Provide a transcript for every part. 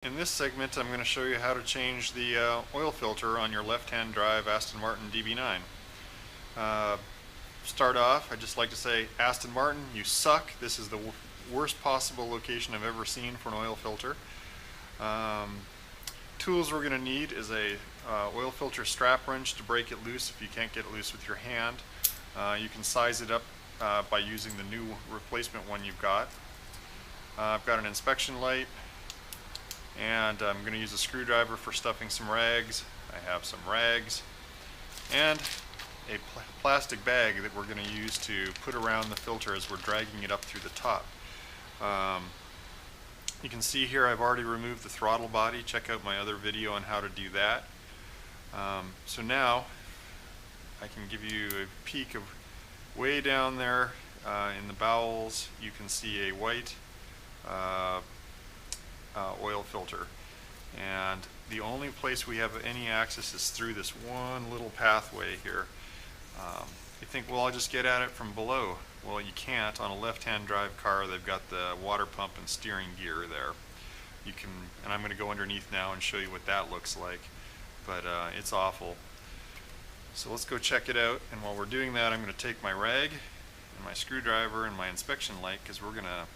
In this segment, I'm going to show you how to change the oil filter on your left-hand drive Aston Martin DB9. Start off, I'd just like to say, Aston Martin, you suck. This is the worst possible location I've ever seen for an oil filter. Tools we're going to need is a oil filter strap wrench to break it loose if you can't get it loose with your hand. You can size it up by using the new replacement one you've got. I've got an inspection light, and I'm going to use a screwdriver for stuffing some rags. I have some rags and a plastic bag that we're going to use to put around the filter as we're dragging it up through the top. You can see here I've already removed the throttle body. Check out my other video on how to do that. So now I can give you a peek of way down there in the bowels. You can see a white oil filter, and the only place we have any access is through this one little pathway here. You think, well, I'll just get at it from below. Well, you can't. On a left-hand drive car, they've got the water pump and steering gear there. You can, and I'm going to go underneath now and show you what that looks like, but it's awful. So let's go check it out, and while we're doing that, I'm going to take my rag and my screwdriver and my inspection light, because we're going to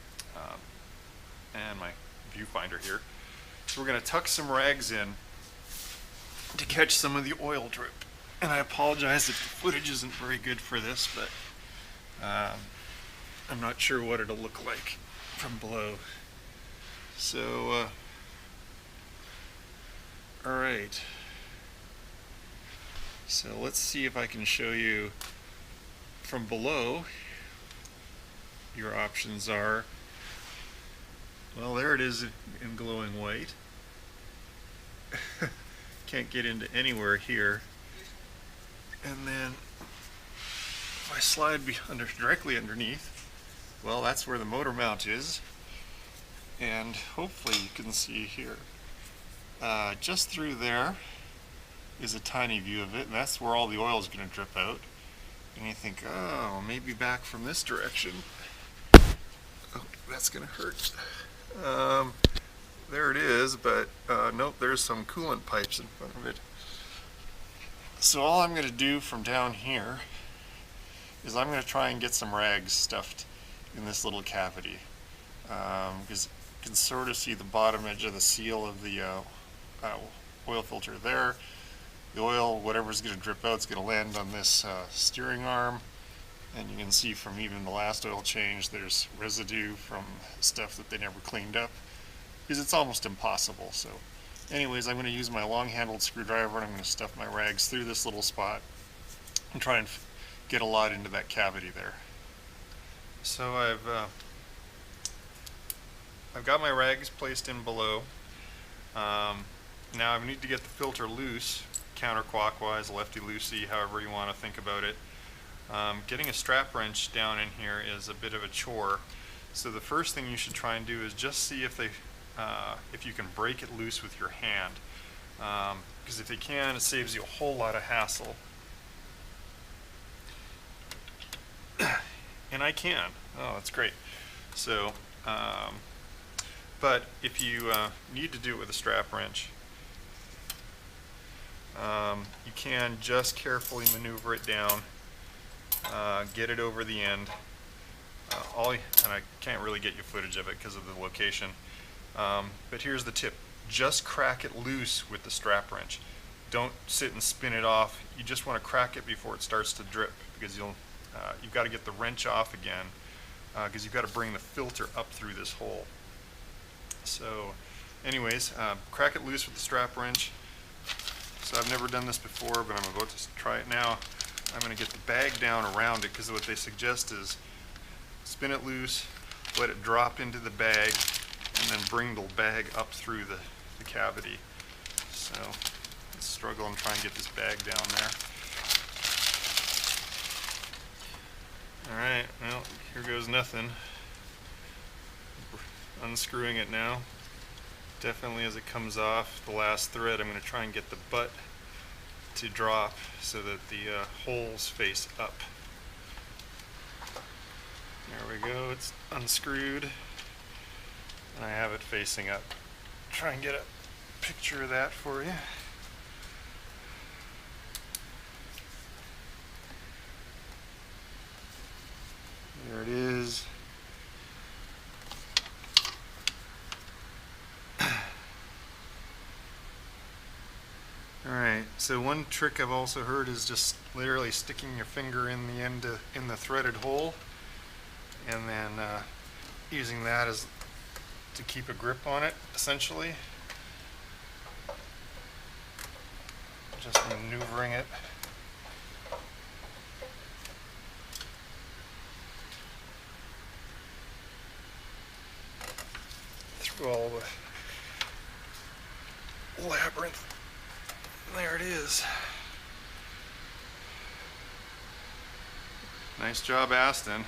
and my viewfinder here. So we're going to tuck some rags in to catch some of the oil drip. And I apologize if the footage isn't very good for this, but I'm not sure what it'll look like from below. So, alright. So let's see if I can show you from below. Your options are, well, there it is in glowing white. Can't get into anywhere here. And then if I slide directly underneath, well, that's where the motor mount is. And hopefully you can see here. Just through there is a tiny view of it, and that's where all the oil is going to drip out. And you think, oh, maybe back from this direction. Oh, that's going to hurt. There it is, but nope, there's some coolant pipes in front of it. So all I'm going to do from down here is I'm going to try and get some rags stuffed in this little cavity, because you can sort of see the bottom edge of the seal of the oil filter there. The oil, whatever's going to drip out, is going to land on this steering arm. And you can see from even the last oil change, there's residue from stuff that they never cleaned up, because it's almost impossible. So anyways, I'm going to use my long-handled screwdriver, and I'm going to stuff my rags through this little spot and try and get a lot into that cavity there. So I've got my rags placed in below. Now I need to get the filter loose, counterclockwise, lefty-loosey, however you want to think about it. Getting a strap wrench down in here is a bit of a chore. So the first thing you should try and do is just see if you can break it loose with your hand. Because if you can, it saves you a whole lot of hassle. And I can. Oh, that's great. So, but if you need to do it with a strap wrench, you can just carefully maneuver it down. Get it over the end. And I can't really get you footage of it because of the location. But here's the tip: just crack it loose with the strap wrench. Don't sit and spin it off. You just want to crack it before it starts to drip, because you've got to get the wrench off again, because you've got to bring the filter up through this hole. So, anyways, crack it loose with the strap wrench. So I've never done this before, but I'm about to try it now. I'm going to get the bag down around it, because what they suggest is spin it loose, let it drop into the bag, and then bring the bag up through the cavity. So let's struggle and try and get this bag down there. Alright, well, here goes nothing. Unscrewing it now. Definitely as it comes off the last thread, I'm going to try and get the butt to drop so that the holes face up. There we go, it's unscrewed, and I have it facing up. try and get a picture of that for you. There it is. Alright, so one trick I've also heard is just literally sticking your finger in the end in the threaded hole, and then using that as to keep a grip on it, essentially. Just maneuvering it. Through all the labyrinth. There it is. Nice job, Aston.